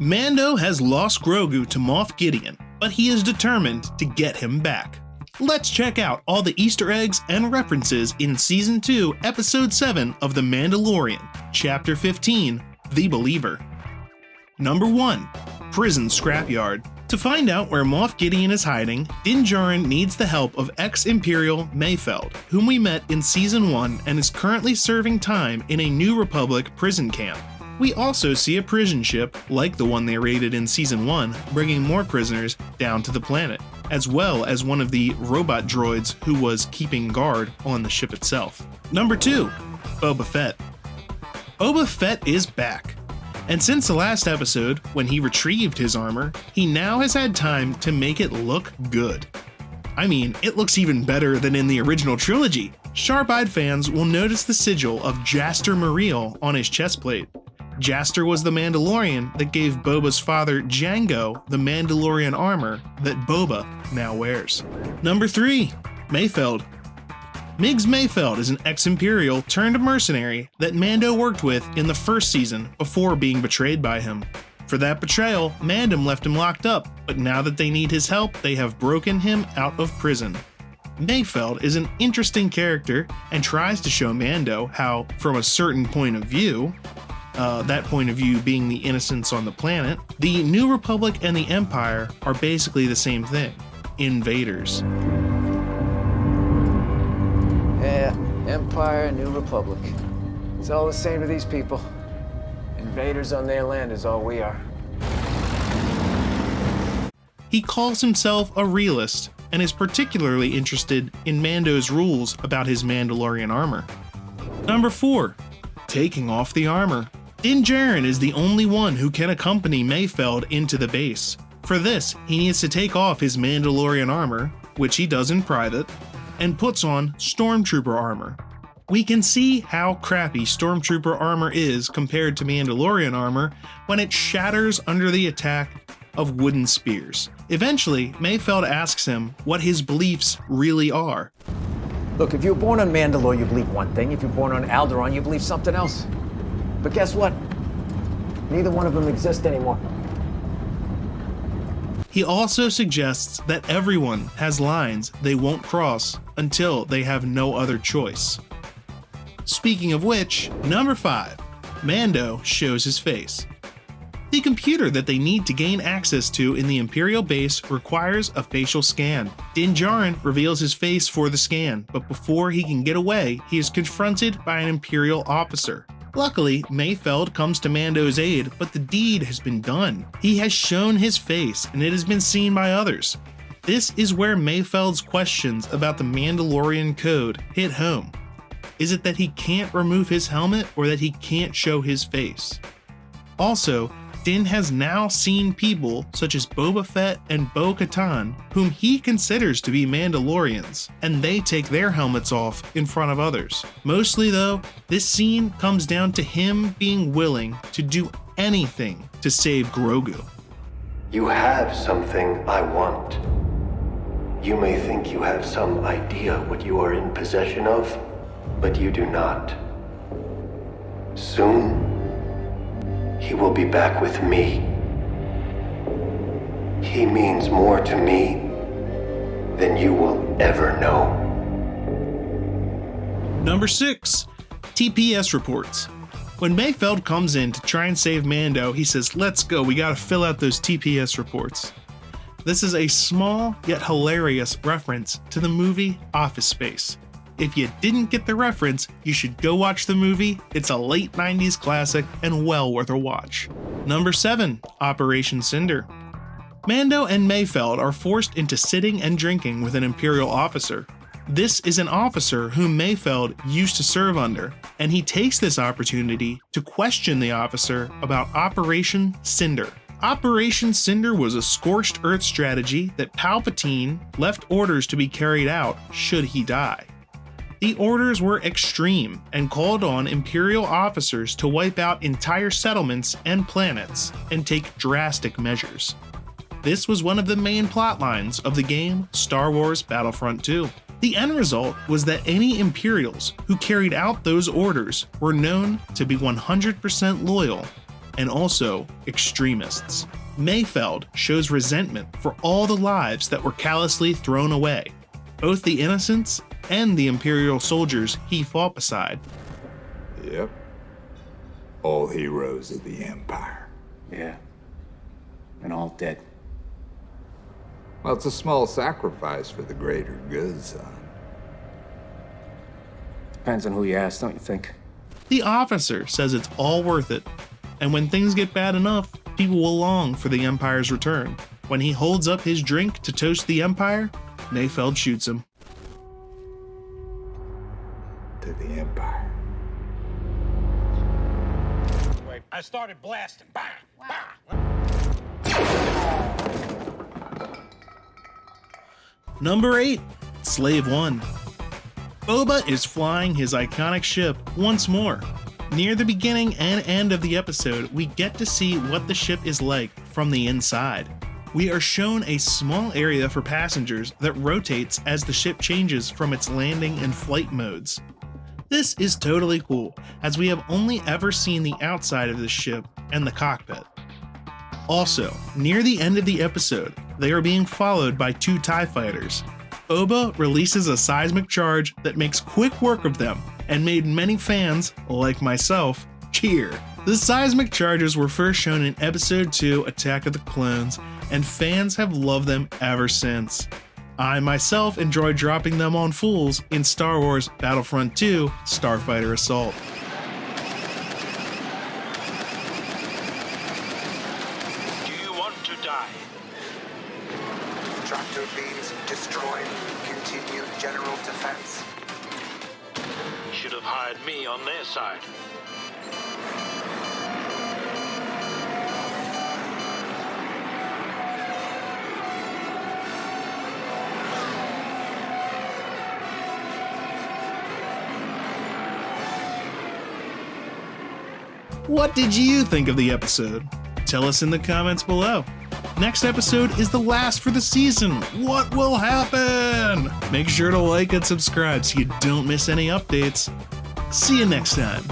Mando has lost Grogu to Moff Gideon, but he is determined to get him back. Let's check out all the Easter eggs and references in Season 2, Episode 7 of The Mandalorian, Chapter 15, The Believer. Number 1. Prison Scrapyard. To find out where Moff Gideon is hiding, Din Djarin needs the help of ex-Imperial Merfeld, whom we met in Season 1 and is currently serving time in a New Republic prison camp. We also see a prison ship, like the one they raided in Season 1, bringing more prisoners down to the planet, as well as one of the robot droids who was keeping guard on the ship itself. Number 2. Boba Fett. Boba Fett is back. And since the last episode, when he retrieved his armor, he now has had time to make it look good. I mean, it looks even better than in the original trilogy. Sharp-eyed fans will notice the sigil of Jaster Muriel on his chestplate. Jaster was the Mandalorian that gave Boba's father Jango the Mandalorian armor that Boba now wears. Number 3. Merfeld. Migs Merfeld is an ex-Imperial turned mercenary that Mando worked with in the first season before being betrayed by him. For that betrayal, Mando left him locked up, but now that they need his help, they have broken him out of prison. Merfeld is an interesting character and tries to show Mando how, from a certain point of view, that point of view being the innocents on the planet, the New Republic and the Empire are basically the same thing: invaders. Yeah, Empire, New Republic. It's all the same to these people. Invaders on their land is all we are. He calls himself a realist and is particularly interested in Mando's rules about his Mandalorian armor. Number 4. Taking off the armor. Din Djarin is the only one who can accompany Merfeld into the base. For this, he needs to take off his Mandalorian armor, which he does in private, and puts on Stormtrooper armor. We can see how crappy Stormtrooper armor is compared to Mandalorian armor when it shatters under the attack of wooden spears. Eventually, Merfeld asks him what his beliefs really are. Look, if you were born on Mandalore, you believe one thing. If you're born on Alderaan, you believe something else. But guess what? Neither one of them exist anymore. He also suggests that everyone has lines they won't cross until they have no other choice. Speaking of which, number 5, Mando shows his face. The computer that they need to gain access to in the Imperial base requires a facial scan. Din Djarin reveals his face for the scan, but before he can get away, he is confronted by an Imperial officer. Luckily, Merfeld comes to Mando's aid, but the deed has been done. He has shown his face, and it has been seen by others. This is where Merfeld's questions about the Mandalorian code hit home. Is it that he can't remove his helmet, or that he can't show his face? Also, Din has now seen people such as Boba Fett and Bo-Katan, whom he considers to be Mandalorians, and they take their helmets off in front of others. Mostly though, this scene comes down to him being willing to do anything to save Grogu. You have something I want. You may think you have some idea what you are in possession of, but you do not. Soon, he will be back with me. He means more to me than you will ever know. Number 6. TPS Reports. When Merfeld comes in to try and save Mando, he says, "Let's go, we gotta fill out those TPS reports." This is a small yet hilarious reference to the movie Office Space. If you didn't get the reference, you should go watch the movie. It's a late 90s classic and well worth a watch. Number 7. Operation Cinder. Mando and Merfeld are forced into sitting and drinking with an Imperial officer. This is an officer whom Merfeld used to serve under, and he takes this opportunity to question the officer about Operation Cinder. Operation Cinder was a scorched earth strategy that Palpatine left orders to be carried out should he die. The orders were extreme and called on Imperial officers to wipe out entire settlements and planets and take drastic measures. This was one of the main plot lines of the game Star Wars Battlefront 2. The end result was that any Imperials who carried out those orders were known to be 100% loyal and also extremists. Merfeld shows resentment for all the lives that were callously thrown away, both the innocents and the Imperial soldiers he fought beside. Yep. All heroes of the Empire. Yeah. And all dead. Well, it's a small sacrifice for the greater good, son. Depends on who you ask, don't you think? The officer says it's all worth it, and when things get bad enough, people will long for the Empire's return. When he holds up his drink to toast the Empire, Merfeld shoots him. To the Empire. I started blasting. Bang! Bang! Number 8, Slave 1. Boba is flying his iconic ship once more. Near the beginning and end of the episode, we get to see what the ship is like from the inside. We are shown a small area for passengers that rotates as the ship changes from its landing and flight modes. This is totally cool, as we have only ever seen the outside of the ship and the cockpit. Also, near the end of the episode, they are being followed by 2 TIE fighters. Boba releases a seismic charge that makes quick work of them and made many fans, like myself, cheer. The seismic charges were first shown in Episode 2, Attack of the Clones, and fans have loved them ever since. I myself enjoy dropping them on fools in Star Wars Battlefront 2 Starfighter Assault. Do you want to die? Tractor beams destroyed. Continue general defense. Should have hired me on their side. What did you think of the episode? Tell us in the comments below. Next episode is the last for the season. What will happen? Make sure to like and subscribe so you don't miss any updates. See you next time.